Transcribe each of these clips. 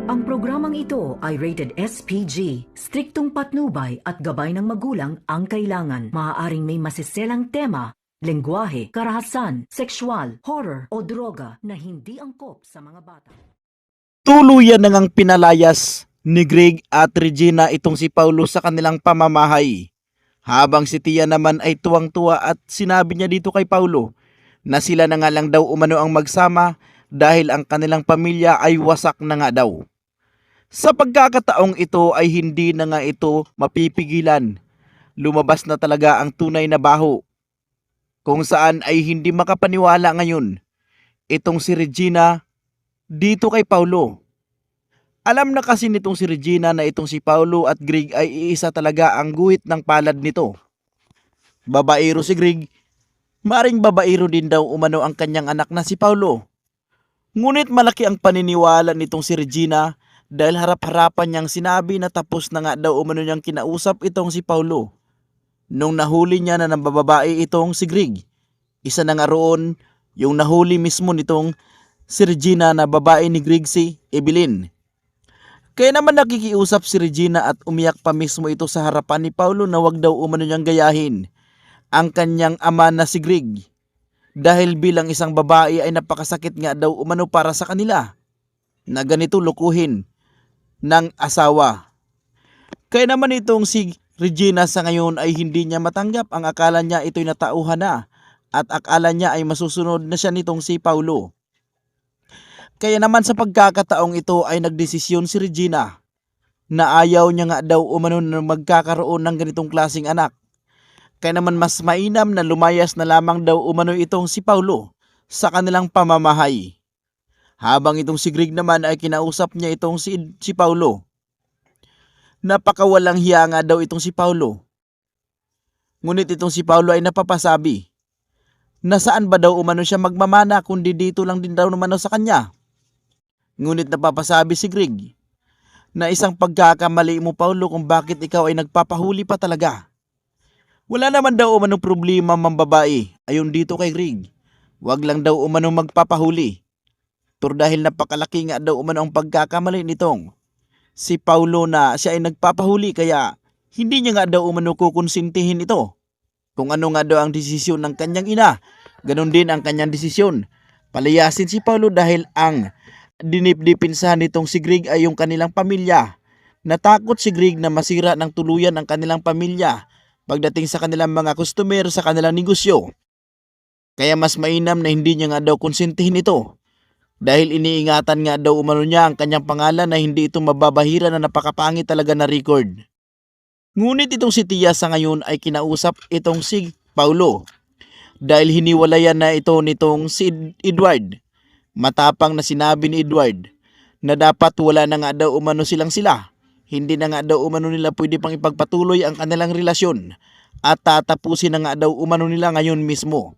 Ang programang ito ay rated SPG. Striktong patnubay at gabay ng magulang ang kailangan. Maaaring may masiselang tema, lengguwahe, karahasan, sexual, horror o droga na hindi angkop sa mga bata. Tuluyan na ngang pinalayas ni Greg at Regina itong si Paulo sa kanilang pamamahay. Habang si Tia naman ay tuwang-tuwa at sinabi niya dito kay Paulo na sila na nga lang daw umano ang magsama dahil ang kanilang pamilya ay wasak na nga daw. Sa pagkakataong ito ay hindi na nga ito mapipigilan. Lumabas na talaga ang tunay na baho. Kung saan ay hindi makapaniwala ngayon itong si Regina dito kay Paulo. Alam na kasi nitong si Regina na itong si Paulo at Greg ay iisa talaga ang guhit ng palad nito. Babaero si Greg, maring babaero din daw umano ang kanyang anak na si Paulo. Ngunit malaki ang paniniwala nitong si Regina dahil harap-harapan niyang sinabi na tapos na nga daw umano niyang kinausap itong si Paulo. Nung nahuli niya na ng babae itong si Greg, isa na nga roon yung nahuli mismo nitong si Regina na babae ni Greg si Evelyn. Kaya naman nakikiusap si Regina at umiyak pa mismo ito sa harapan ni Paulo na wag daw umano niyang gayahin ang kanyang ama na si Greg. Dahil bilang isang babae ay napakasakit nga daw umano para sa kanila na ganito lukuhin ng asawa. Kaya naman itong si Regina sa ngayon ay hindi niya matanggap. Ang akala niya ito'y natauhan na at akala niya ay masusunod na siya nitong si Paulo. Kaya naman sa pagkakataong ito ay nagdesisyon si Regina na ayaw niya nga daw umano na magkakaroon ng ganitong klaseng anak. Kaya naman mas mainam na lumayas na lamang daw umano itong si Paulo sa kanilang pamamahay. Habang itong si Greg naman ay kinausap niya itong si Paulo. Napakawalang hiya nga daw itong si Paulo. Ngunit itong si Paulo ay napapasabi na saan ba daw umano siya magmamana kundi dito lang din daw naman sa kanya. Ngunit napapasabi si Greg na isang pagkakamali mo Paulo kung bakit ikaw ay nagpapahuli pa talaga. Wala naman daw umanong problema mambabae ayon dito kay Greg. Wag lang daw umanong magpapahuli. Pero dahil napakalaki nga daw umano ang pagkakamali nitong si Paulo na siya ay nagpapahuli kaya hindi niya nga daw umano kukonsintihin ito. Kung ano nga daw ang desisyon ng kanyang ina, ganun din ang kanyang desisyon. Palayasin si Paulo dahil ang dinipdipinsahan nitong si Greg ay yung kanilang pamilya. Natakot si Greg na masira ng tuluyan ang kanilang pamilya pagdating sa kanilang mga customer sa kanilang negosyo. Kaya mas mainam na hindi niya nga daw konsintihin ito. Dahil iniingatan nga daw umano niya ang kanyang pangalan na hindi ito mababahira na napakapangit talaga na record. Ngunit itong si Tia sa ngayon ay kinausap itong si Paulo. Dahil hiniwalayan na ito nitong si Edward. Matapang na sinabi ni Edward na dapat wala na nga daw umano silang sila. Hindi na nga daw umano nila pwede pang ipagpatuloy ang kanilang relasyon. At tatapusin na nga daw umano nila ngayon mismo.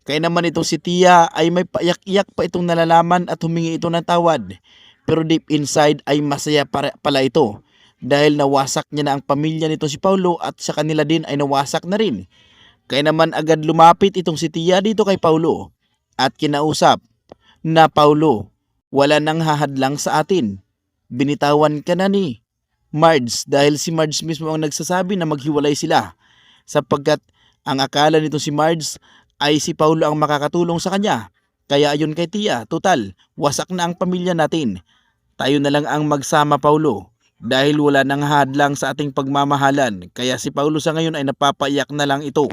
Kaya naman itong si Tia ay may paiyak-iyak pa itong nalalaman at humingi ito ng tawad. Pero deep inside ay masaya pala ito. Dahil nawasak niya na ang pamilya nito si Paulo at sa kanila din ay nawasak na rin. Kaya naman agad lumapit itong si Tia dito kay Paulo. At kinausap na Paulo, wala nang hahadlang sa atin. Binitawan ka na ni Marge dahil si Marge mismo ang nagsasabi na maghiwalay sila. Sapagkat ang akala nito si Marge ay si Paulo ang makakatulong sa kanya. Kaya ayon kay Tia, total, wasak na ang pamilya natin. Tayo na lang ang magsama Paulo. Dahil wala nang hadlang sa ating pagmamahalan. Kaya si Paulo sa ngayon ay napapaiyak na lang ito.